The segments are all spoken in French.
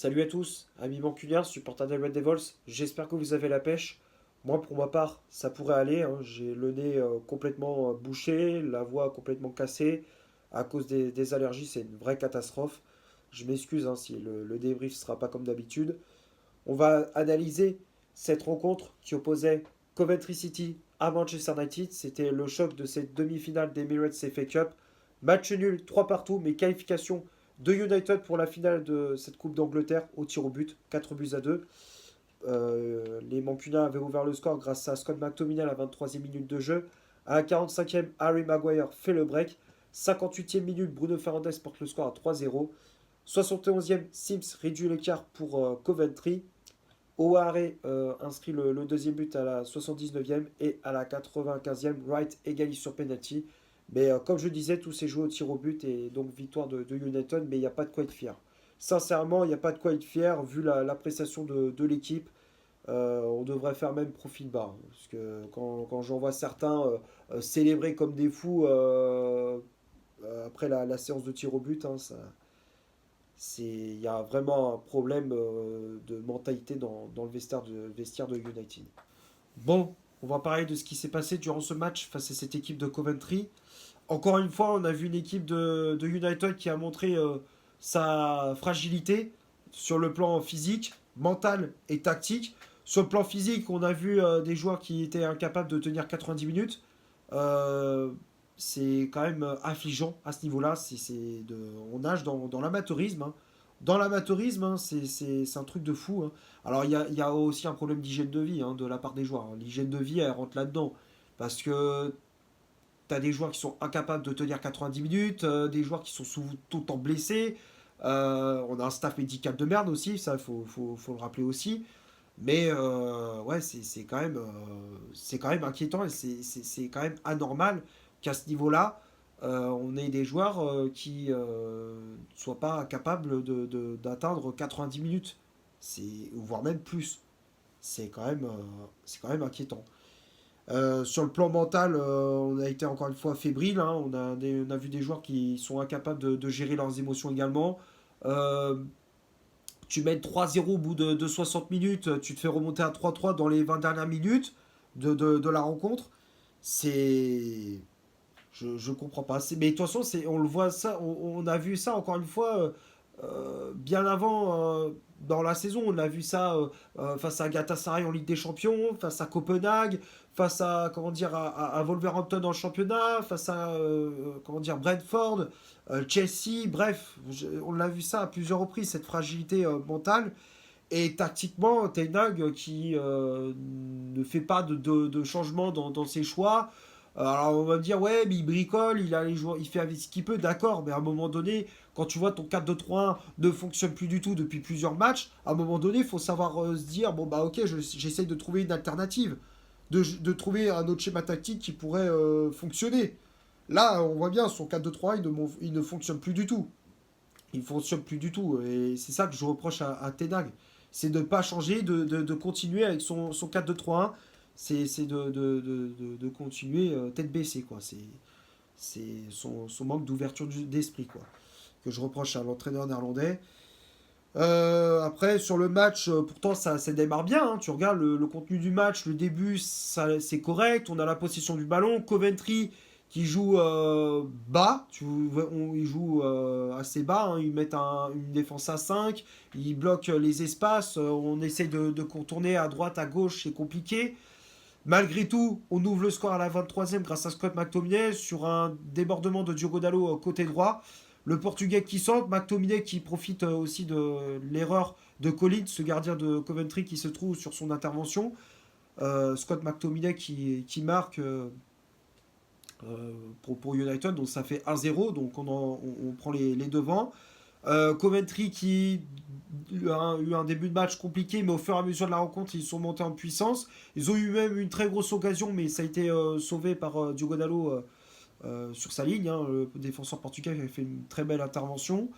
Salut à tous, amis mancuniens, supporters des Red Devils, j'espère que vous avez la pêche. Moi, pour ma part, ça pourrait aller, hein. J'ai le nez complètement bouché, la voix complètement cassée. À cause des allergies, c'est une vraie catastrophe. Je m'excuse hein, si le débrief ne sera pas comme d'habitude. On va analyser cette rencontre qui opposait Coventry City à Manchester United. C'était le choc de cette demi-finale d'Emirates FA Cup. Match nul, 3 partout, mais qualification de United pour la finale de cette Coupe d'Angleterre au tir au but, 4 buts à 2. Les Mancuniens avaient ouvert le score grâce à Scott McTominay à la 23e minute de jeu. À la 45e, Harry Maguire fait le break. 58e minute, Bruno Fernandes porte le score à 3-0. 71e, Sims réduit l'écart pour Coventry. O'Hare inscrit le deuxième but à la 79e et à la 95e, Wright égalise sur penalty. Mais comme je disais, tout s'est joué au tir au but et donc victoire de United, mais il n'y a pas de quoi être fier. Sincèrement, il n'y a pas de quoi être fier vu la prestation de l'équipe. On devrait faire même profil bas, hein, parce que quand j'en vois certains célébrer comme des fous après la séance de tir au but, hein, il y a vraiment un problème de mentalité dans le vestiaire de United. Bon, on va parler de ce qui s'est passé durant ce match face à cette équipe de Coventry. Encore une fois, on a vu une équipe de United qui a montré sa fragilité sur le plan physique, mental et tactique. Sur le plan physique, on a vu des joueurs qui étaient incapables de tenir 90 minutes. Euh, c'est quand même affligeant à ce niveau-là. On nage dans l'amateurisme, hein. Dans l'amateurisme, hein, c'est un truc de fou, hein. Alors, il y a aussi un problème d'hygiène de vie hein, de la part des joueurs, hein. L'hygiène de vie, elle rentre là-dedans. Parce que tu as des joueurs qui sont incapables de tenir 90 minutes, des joueurs qui sont tout le temps blessés. On a un staff médical de merde aussi, ça, faut le rappeler aussi. Mais ouais, c'est quand même inquiétant et c'est quand même anormal qu'à ce niveau-là, on ait des joueurs qui ne soient pas capables d'atteindre 90 minutes, voire même plus. C'est quand même inquiétant. Sur le plan mental, on a été encore une fois fébrile, hein. On a vu des joueurs qui sont incapables de gérer leurs émotions également. Euh, Tu mènes 3-0 au bout de 60 minutes, tu te fais remonter à 3-3 dans les 20 dernières minutes de la rencontre. C'est. Je comprends pas. Mais de toute façon, on le voit ça, on a vu ça encore une fois bien avant dans la saison. On a vu ça face à Galatasaray en Ligue des Champions, face à Copenhague, face à comment dire à Wolverhampton en championnat, face à comment dire Brentford, Chelsea. Bref, on l'a vu ça à plusieurs reprises cette fragilité mentale. Et tactiquement, Ten Hag qui ne fait pas de changement dans ses choix. Alors on va me dire, ouais, mais il bricole, il a les joueurs, il fait avec ce qu'il peut, d'accord, mais à un moment donné, quand tu vois ton 4-2-3-1 ne fonctionne plus du tout depuis plusieurs matchs, à un moment donné, il faut savoir se dire, bon bah ok, j'essaye de trouver une alternative, de trouver un autre schéma tactique qui pourrait fonctionner. Là, on voit bien, son 4-2-3, il ne fonctionne plus du tout. Il ne fonctionne plus du tout. Et c'est ça que je reproche à Ten Hag. C'est de ne pas changer, de continuer avec son 4-2-3-1. C'est de continuer tête baissée, quoi. C'est son manque d'ouverture d'esprit, quoi, que je reproche à l'entraîneur néerlandais. Après, sur le match, pourtant, ça démarre bien, hein. Tu regardes le contenu du match, le début, c'est correct. On a la possession du ballon. Coventry qui joue bas, ils jouent assez bas, hein. Ils mettent une défense à 5, ils bloquent les espaces, on essaie de contourner à droite, à gauche, c'est compliqué. Malgré tout, on ouvre le score à la 23e grâce à Scott McTominay sur un débordement de Diogo Dalot côté droit. Le Portugais qui sort, McTominay qui profite aussi de l'erreur de Collins, ce gardien de Coventry qui se trouve sur son intervention. Scott McTominay qui marque pour United, donc ça fait 1-0, donc on prend les devants. Coventry qui a eu un début de match compliqué, mais au fur et à mesure de la rencontre, ils sont montés en puissance. Ils ont eu même une très grosse occasion, mais ça a été sauvé par Diogo Dalot sur sa ligne, hein. Le défenseur portugais avait fait une très belle intervention.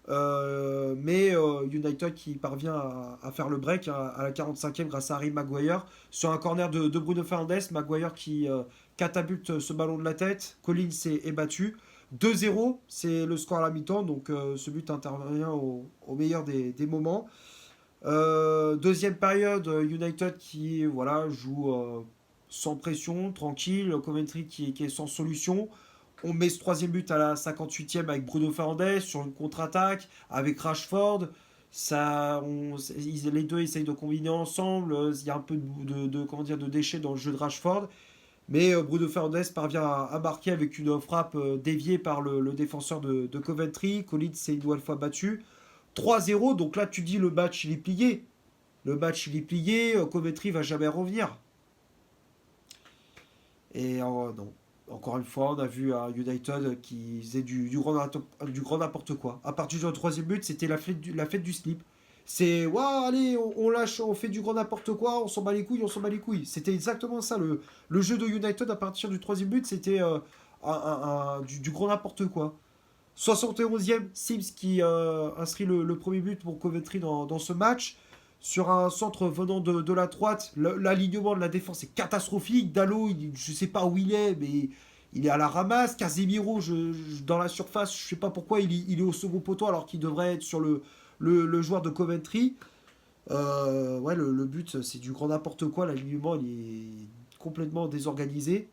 Mais United qui parvient à faire le break à la 45e grâce à Harry Maguire sur un corner de Bruno Fernandes. Maguire qui catapulte ce ballon de la tête. Collins est battu. 2-0, c'est le score à la mi-temps, donc ce but intervient au meilleur des moments. Deuxième période, United qui voilà, joue sans pression, tranquille. Coventry qui est sans solution. On met ce troisième but à la 58e avec Bruno Fernandes sur une contre-attaque, avec Rashford. Les deux essayent de combiner ensemble. Il y a un peu comment dire, de déchets dans le jeu de Rashford. Mais Bruno Fernandes parvient à marquer avec une frappe déviée par le défenseur de Coventry. Collins s'est une nouvelle fois battu. 3-0, donc là tu dis le match il est plié. Le match il est plié, Coventry va jamais revenir. Et non, encore une fois, on a vu à United qui faisait du grand n'importe quoi. À partir du troisième but, c'était la fête du slip. C'est, waouh, allez, on lâche, on fait du grand n'importe quoi, on s'en bat les couilles, on s'en bat les couilles. C'était exactement ça. Le jeu de United à partir du troisième but, c'était du grand n'importe quoi. 71e, Sims qui inscrit le premier but pour Coventry dans ce match. Sur un centre venant de la droite, l'alignement de la défense est catastrophique. Dallo, je ne sais pas où il est, mais il est à la ramasse. Casemiro, dans la surface, je ne sais pas pourquoi il est au second poteau alors qu'il devrait être sur le joueur de Coventry. Ouais, le but, c'est du grand n'importe quoi. L'alignement, il est complètement désorganisé.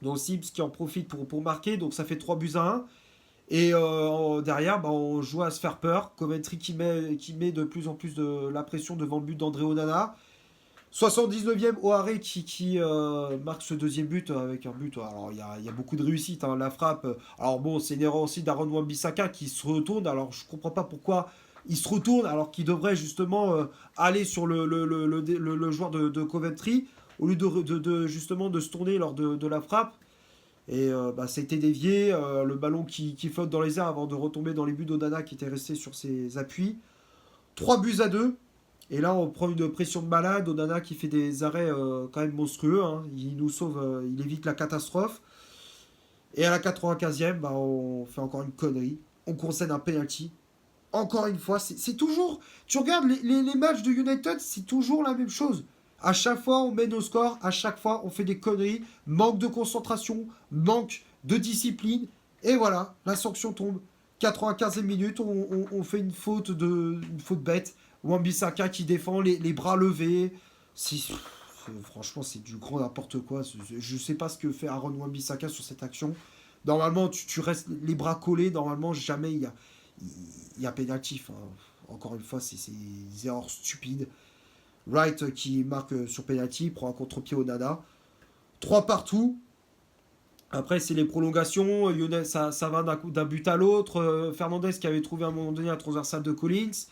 Donc Sims qui en profite pour marquer, donc ça fait 3-1. Et derrière, bah, on joue à se faire peur. Coventry qui met de plus en plus de la pression devant le but d'André Onana. 79e, O'Hare qui marque ce deuxième but avec un but. Alors il y a beaucoup de réussite, hein, la frappe. Alors bon, c'est une erreur aussi d'Aaron Wan-Bissaka qui se retourne. Alors je comprends pas pourquoi il se retourne alors qu'il devrait justement aller sur le joueur de Coventry au lieu justement de se tourner lors de la frappe. Et bah, ça a été dévié, le ballon qui flotte dans les airs avant de retomber dans les buts d'Onana qui était resté sur ses appuis. 3-2. Et là, on prend une pression de malade. Onana qui fait des arrêts quand même monstrueux, hein. Il nous sauve, il évite la catastrophe. Et à la 95e, bah, on fait encore une connerie. On concède un penalty. Encore une fois, c'est toujours. Tu regardes les matchs de United, c'est toujours la même chose. À chaque fois, on met nos scores. À chaque fois, on fait des conneries. Manque de concentration, manque de discipline. Et voilà, la sanction tombe. 95e minute, on fait une faute bête. Wan-Bissaka qui défend les bras levés. Franchement, c'est du grand n'importe quoi. Je sais pas ce que fait Aaron Wan-Bissaka sur cette action. Normalement, tu restes les bras collés. Normalement, jamais il y a pénalty. Enfin, encore une fois, c'est des erreurs stupides. Wright qui marque sur penalty, prend un contre-pied au Nana. 3 partout. Après, c'est les prolongations. Ça va d'un but à l'autre. Fernandez qui avait trouvé à un moment donné un transversal de Collins.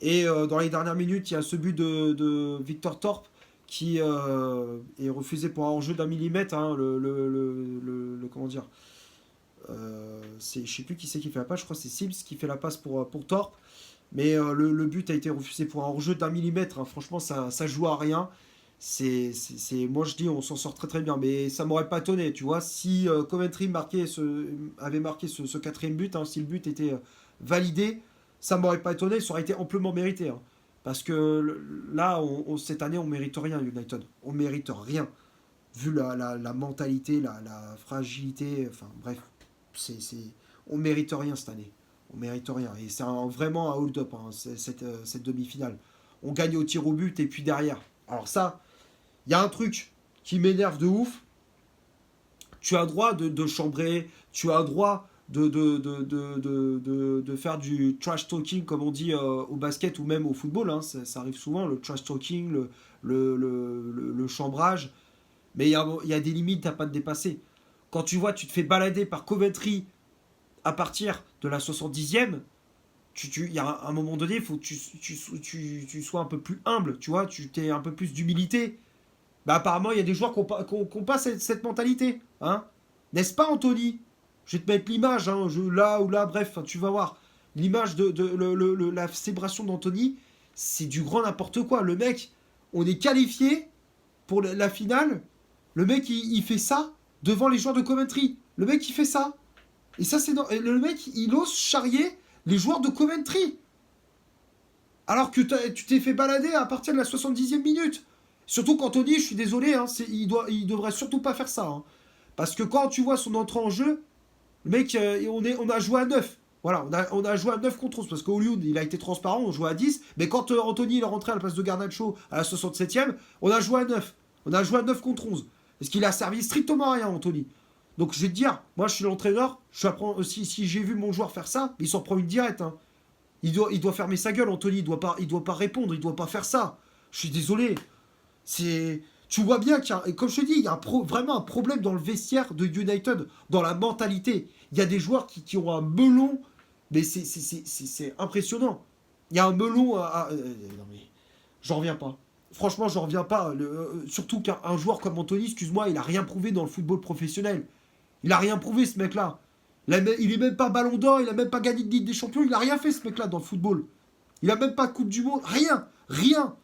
Et dans les dernières minutes, il y a ce but de Victor Thorpe qui est refusé pour un enjeu d'un millimètre. Hein, comment dire je ne sais plus qui c'est qui fait la passe. Je crois que c'est Sims qui fait la passe pour Thorpe. Mais le but a été refusé pour un hors-jeu d'1 millimètre. Hein. Franchement, ça joue à rien. Moi, je dis, on s'en sort très très bien. Mais ça m'aurait pas étonné, tu vois. Si Coventry avait marqué ce quatrième but, hein, si le but était validé, ça m'aurait pas étonné. Ça aurait été amplement mérité. Hein. Parce que là, cette année, on mérite rien, United. On mérite rien. Vu la mentalité, la fragilité. Enfin, bref. On mérite rien cette année. On mérite rien. Et c'est vraiment un hold-up, hein, cette demi-finale. On gagne au tir au but et puis derrière. Alors ça, il y a un truc qui m'énerve de ouf. Tu as droit de chambrer, tu as droit de faire du trash talking, comme on dit au basket ou même au football. Hein. Ça arrive souvent, le trash talking, le chambrage. Mais il y a des limites, t'as pas de dépasser. Quand tu vois, tu te fais balader par Coventry à partir de la 70e, il y a un moment donné, il faut que tu sois un peu plus humble, tu vois, tu aies un peu plus d'humilité. Bah apparemment, il y a des joueurs qui n'ont pas cette mentalité, hein. N'est-ce pas, Anthony? Je vais te mettre l'image, hein, là ou là, bref, tu vas voir. L'image de la célébration d'Anthony, c'est du grand n'importe quoi. Le mec, on est qualifié pour la finale. Le mec, il fait ça devant les joueurs de Coventry. Le mec, il fait ça. Et ça, et le mec, il ose charrier les joueurs de Coventry. Alors que tu t'es fait balader à partir de la 70e minute. Surtout qu'Anthony, je suis désolé, hein, il devrait surtout pas faire ça. Hein. Parce que quand tu vois son entrée en jeu, Le mec, on a joué à 9. Voilà, on a joué à 9 contre 11 parce qu'au Lyon, il a été transparent, on jouait à 10. Mais quand Anthony il est rentré à la place de Garnacho à la 67e, on a joué à 9. On a joué à 9 contre 11. Parce qu'il a servi strictement à rien, Anthony. Donc je vais te dire, moi je suis l'entraîneur, si j'ai vu mon joueur faire ça, il s'en prend une directe. Hein. Il doit fermer sa gueule, Anthony. Il doit pas répondre, il doit pas faire ça. Je suis désolé. C'est. Tu vois bien qu'il y a, comme je te dis, il y a vraiment un problème dans le vestiaire de United, dans la mentalité. Il y a des joueurs qui ont un melon, mais c'est impressionnant. Il y a un melon non mais, j'en reviens pas. Franchement, j'en reviens pas. Surtout qu'un joueur comme Anthony, excuse-moi, il a rien prouvé dans le football professionnel. Il a rien prouvé, ce mec-là. Il est même pas Ballon d'Or, il a même pas gagné de Ligue des Champions, il a rien fait, ce mec-là, dans le football. Il a même pas de Coupe du Monde, rien, rien.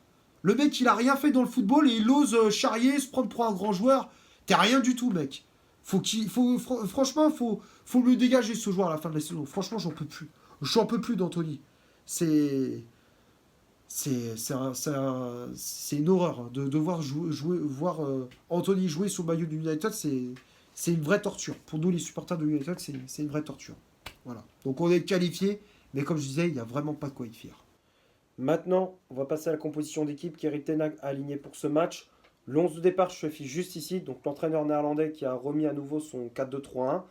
Le mec, il a rien fait dans le football et il ose charrier, se prendre pour un grand joueur. T'es rien du tout, mec. Franchement, faut le dégager, ce joueur, à la fin de la saison. Franchement, j'en peux plus. J'en peux plus d'Anthony. C'est. C'est une horreur. Hein. De voir Anthony jouer sous le maillot du United, c'est une vraie torture. Pour nous, les supporters de United, c'est une vraie torture. Voilà. Donc on est qualifié, mais comme je disais, il n'y a vraiment pas de quoi y faire. Maintenant, on va passer à la composition d'équipe qu'Erik Ten Hag a alignée pour ce match. L'11 de départ se fiche juste ici, donc l'entraîneur néerlandais qui a remis à nouveau son 4-2-3-1,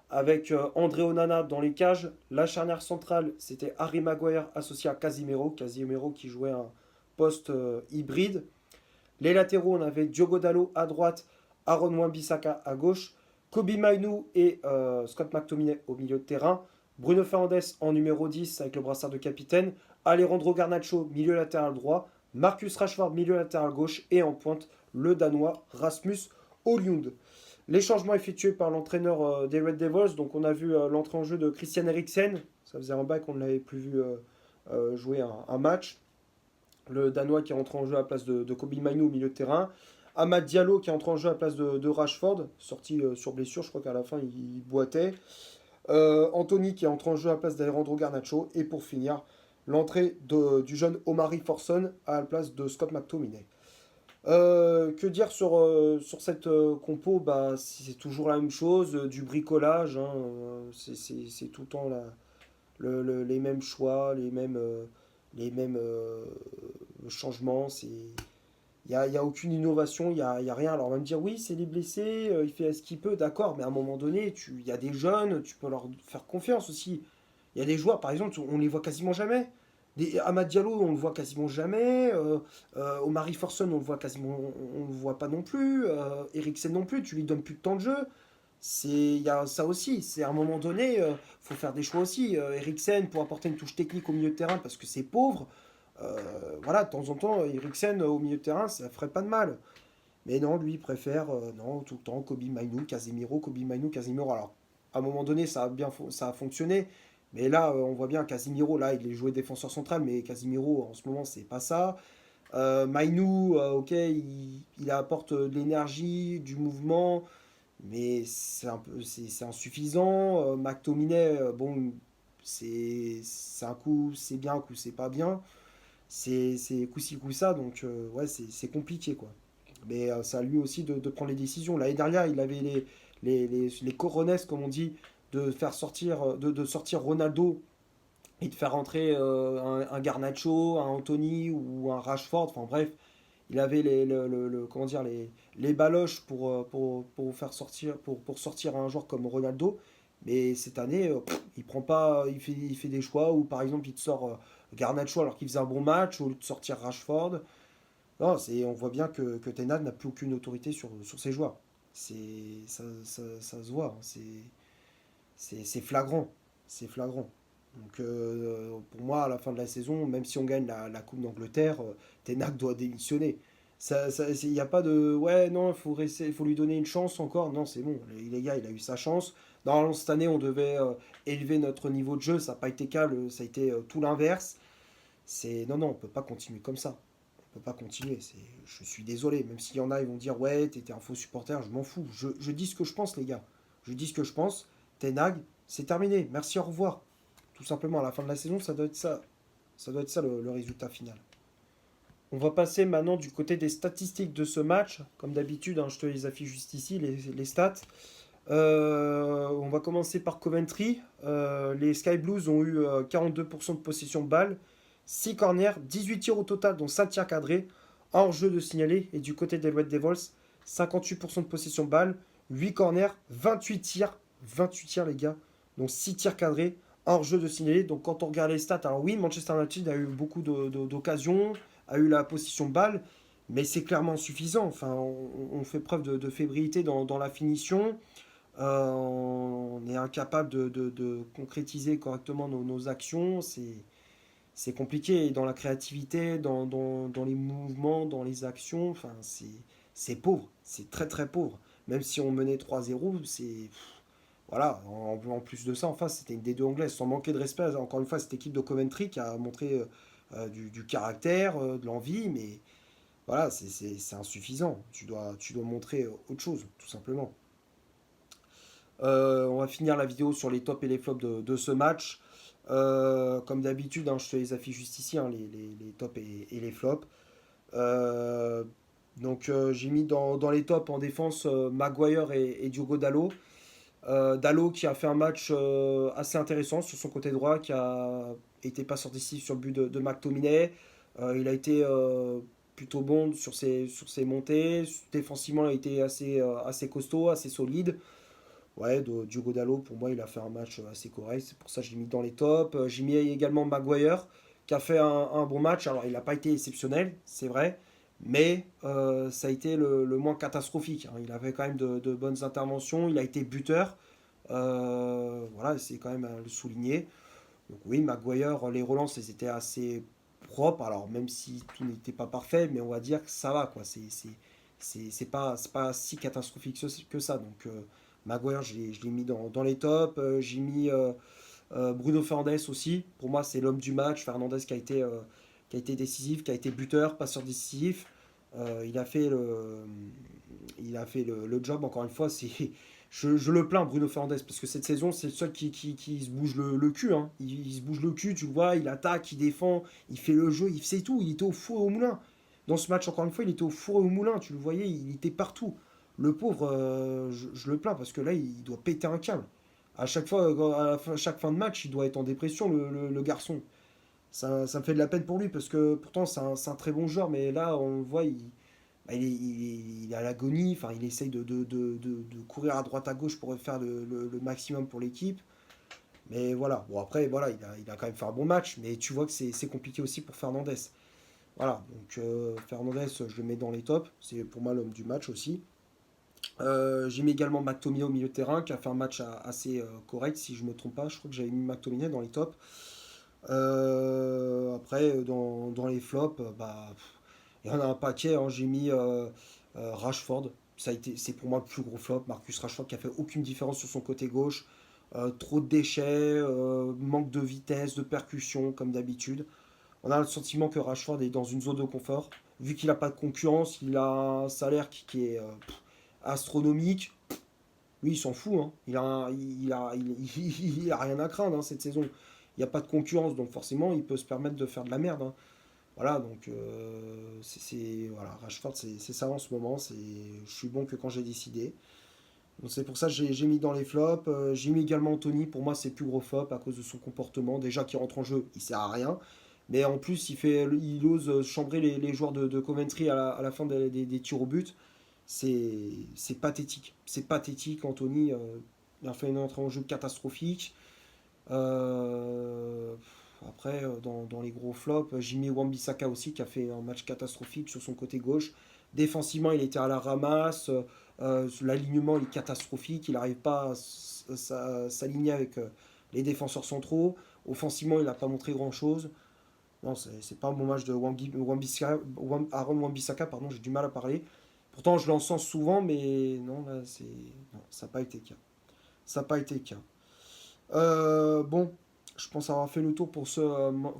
avec André Onana dans les cages. La charnière centrale, c'était Harry Maguire associé à Casimiro, Casimiro qui jouait un poste hybride. Les latéraux, on avait Diogo Dalot à droite, Aaron Wan-Bissaka à gauche, Kobe Mainu et Scott McTominay au milieu de terrain, Bruno Fernandes en numéro 10 avec le brassard de capitaine, Alejandro Garnacho milieu latéral droit, Marcus Rashford milieu latéral gauche et en pointe le Danois Rasmus Højlund. Les changements effectués par l'entraîneur des Red Devils, donc on a vu l'entrée en jeu de Christian Eriksen, ça faisait un bail qu'on ne l'avait plus vu jouer un match. Le Danois qui est rentré en jeu à la place de Kobe Mainu au milieu de terrain. Amad Diallo qui est entré en jeu à la place de Rashford, sorti sur blessure, je crois qu'à la fin il boitait. Anthony qui est entré en jeu à la place d'Alejandro Garnacho. Et pour finir, l'entrée du jeune Omari Forson à la place de Scott McTominay. Que dire sur cette compo, bah, c'est toujours la même chose, du bricolage, hein, c'est tout le temps les mêmes choix, les mêmes changements. Y a aucune innovation, y a rien. Alors on va me dire, oui, c'est les blessés, il fait ce qu'il peut, d'accord, mais à un moment donné, il y a des jeunes, tu peux leur faire confiance aussi. Il y a des joueurs, par exemple, on les voit quasiment jamais. Amad Diallo, on le voit quasiment jamais. Omari Forson, on le voit quasiment, on le voit pas non plus. Eriksen non plus, tu lui donnes plus de temps de jeu. Il y a ça aussi. C'est à un moment donné, faut faire des choix aussi. Eriksen pour apporter une touche technique au milieu de terrain parce que c'est pauvre. Voilà, de temps en temps, Eriksen au milieu de terrain, ça ferait pas de mal. Mais non, lui, il préfère non, tout le temps Kobe Mainu, Casemiro, Kobe Mainu, Casemiro. Alors, à un moment donné, ça a fonctionné. Mais là, on voit bien Casemiro, là, il est joué défenseur central, mais Casemiro, en ce moment, c'est pas ça. Mainu, ok, il apporte de l'énergie, du mouvement, mais c'est insuffisant. McTominay, bon, c'est un coup, c'est bien, un coup, c'est pas bien. C'est coup-ci, coup-ça, donc ouais, c'est compliqué, quoi. Mais ça à lui aussi de prendre les décisions. L'année dernière, il avait les cojones, comme on dit, de sortir Ronaldo et de faire rentrer un Garnacho, un Anthony ou un Rashford. Enfin bref, il avait comment dire, les baloches pour faire sortir, pour sortir un joueur comme Ronaldo. Mais cette année, il prend pas, il fait des choix où par exemple il te sort Garnacho alors qu'il faisait un bon match, au lieu de sortir Rashford. Non, on voit bien que Ten Hag n'a plus aucune autorité sur ses joueurs. Ça se voit, hein, c'est flagrant. C'est flagrant. Donc pour moi, à la fin de la saison, même si on gagne la Coupe d'Angleterre, Ten Hag doit démissionner. Il n'y a pas de ouais, non, il faut lui donner une chance encore. Non, c'est bon, les gars, il a eu sa chance. Normalement, cette année, on devait élever notre niveau de jeu. Ça n'a pas été le cas, ça a été tout l'inverse. Non, non, on peut pas continuer comme ça. On peut pas continuer. Je suis désolé. Même s'il y en a, ils vont dire ouais, t'étais un faux supporter. Je m'en fous. Je dis ce que je pense, les gars. Je dis ce que je pense. Ten Hag, c'est terminé. Merci, au revoir. Tout simplement, à la fin de la saison, ça doit être ça. Ça doit être ça le résultat final. On va passer maintenant du côté des statistiques de ce match. Comme d'habitude, hein, je te les affiche juste ici, les stats. On va commencer par Coventry. Les Sky Blues ont eu 42% de possession de balle, 6 corners, 18 tirs au total, dont 5 tirs cadrés, un hors-jeu de signaler. Et du côté des Red Devils, 58% de possession de balle, 8 corners, 28 tirs les gars, donc 6 tirs cadrés, un hors-jeu de signaler. Donc quand on regarde les stats, alors oui, Manchester United a eu beaucoup d'occasions, a eu la possession de balle, mais c'est clairement insuffisant. Enfin, on fait preuve de fébrilité dans la finition. On est incapable de concrétiser correctement nos actions. C'est compliqué. Et dans la créativité, dans les mouvements, dans les actions, enfin, c'est pauvre. C'est très très pauvre. Même si on menait 3-0, c'est. Voilà, en plus de ça, en face, c'était une D2 anglaise, sans manquer de respect. Encore une fois, cette équipe de Coventry qui a montré du caractère, de l'envie, mais voilà, c'est insuffisant. Tu dois montrer autre chose, tout simplement. On va finir la vidéo sur les tops et les flops de ce match. Comme d'habitude, hein, je te les affiche juste ici, hein, les tops et les flops. Euh, j'ai mis dans les tops en défense Maguire et Diogo Dalot. Dalot qui a fait un match assez intéressant sur son côté droit, qui a été passeur décisif sur le but de McTominay. Il a été plutôt bon sur ses montées. Défensivement, il a été assez costaud, assez solide. Ouais, Diogo Dalot, pour moi, il a fait un match assez correct. C'est pour ça que je l'ai mis dans les tops. J'ai mis également Maguire, qui a fait un bon match. Alors, il n'a pas été exceptionnel, c'est vrai. Mais ça a été le moins catastrophique, hein. Il avait quand même de bonnes interventions. Il a été buteur. Voilà, c'est quand même à le souligner. Donc oui, Maguire, les relances, elles étaient assez propres. Alors, même si tout n'était pas parfait, mais on va dire que ça va, quoi. C'est pas si catastrophique que ça. Donc, Maguire, je l'ai mis dans les tops. J'ai mis Bruno Fernandes aussi. Pour moi, c'est l'homme du match. Fernandes qui a été décisif, qui a été buteur, passeur décisif. Il a fait le job, encore une fois. Je le plains, Bruno Fernandes, parce que cette saison, c'est le seul qui se bouge le cul, hein. Il se bouge le cul, tu le vois, il attaque, il défend, il fait le jeu, il sait tout. Il était au four et au moulin. Dans ce match, encore une fois, il était au four et au moulin. Tu le voyais, il était partout. Le pauvre, je le plains parce que là, il doit péter un câble. À chaque fois, chaque fin de match, il doit être en dépression, le garçon. Ça me fait de la peine pour lui parce que pourtant, c'est un très bon joueur, mais là, on le voit, il est à l'agonie. Enfin, il essaye de courir à droite à gauche pour faire le maximum pour l'équipe. Mais voilà, bon, après, voilà, il a quand même fait un bon match, mais tu vois que c'est compliqué aussi pour Fernandez. Voilà, donc Fernandez, je le mets dans les tops. C'est pour moi l'homme du match aussi. J'ai mis également McTominay au milieu de terrain qui a fait un match assez correct, si je ne me trompe pas. Je crois que j'avais mis McTominay dans les tops. Après, dans les flops, bah, il y en a un paquet, hein. J'ai mis Rashford. C'est pour moi le plus gros flop. Marcus Rashford qui a fait aucune différence sur son côté gauche. Trop de déchets, manque de vitesse, de percussion, comme d'habitude. On a le sentiment que Rashford est dans une zone de confort. Vu qu'il n'a pas de concurrence, il a un salaire qui est astronomique. Lui, il s'en fout, hein. Il a rien à craindre, hein, cette saison. Il n'y a pas de concurrence, donc forcément, il peut se permettre de faire de la merde, hein. Voilà, donc voilà, Rashford, c'est ça en ce moment. Je suis bon que quand j'ai décidé. Donc c'est pour ça que j'ai mis dans les flops. J'ai mis également Anthony. Pour moi, c'est le plus gros flop à cause de son comportement. Déjà, qui rentre en jeu, il sert à rien. Mais en plus, il ose chambrer les joueurs de Coventry à la fin des tirs au but. C'est pathétique. C'est pathétique. Anthony il a fait une entrée en jeu catastrophique. Euh, Après, dans les gros flops, j'ai mis Wan-Bissaka aussi qui a fait un match catastrophique sur son côté gauche. Défensivement, il était à la ramasse. L'alignement il est catastrophique. Il n'arrive pas à s'aligner avec les défenseurs centraux. Offensivement, il n'a pas montré grand-chose. Non, c'est pas un bon match de Aaron Wan-Bissaka, pardon, j'ai du mal à parler. Pourtant, je l'encense souvent, mais non, là, non, ça n'a pas été le cas. Ça n'a pas été le cas. Bon, je pense avoir fait le tour pour ce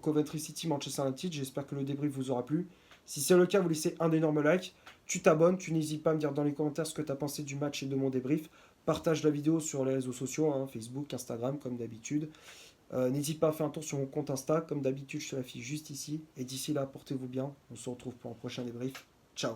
Coventry City Manchester United. J'espère que le débrief vous aura plu. Si c'est le cas, vous laissez un énorme like. Tu t'abonnes, tu n'hésites pas à me dire dans les commentaires ce que tu as pensé du match et de mon débrief. Partage la vidéo sur les réseaux sociaux, hein, Facebook, Instagram, comme d'habitude. N'hésite pas à faire un tour sur mon compte Insta, comme d'habitude, je te l'affiche juste ici. Et d'ici là, portez-vous bien. On se retrouve pour un prochain débrief. Ciao.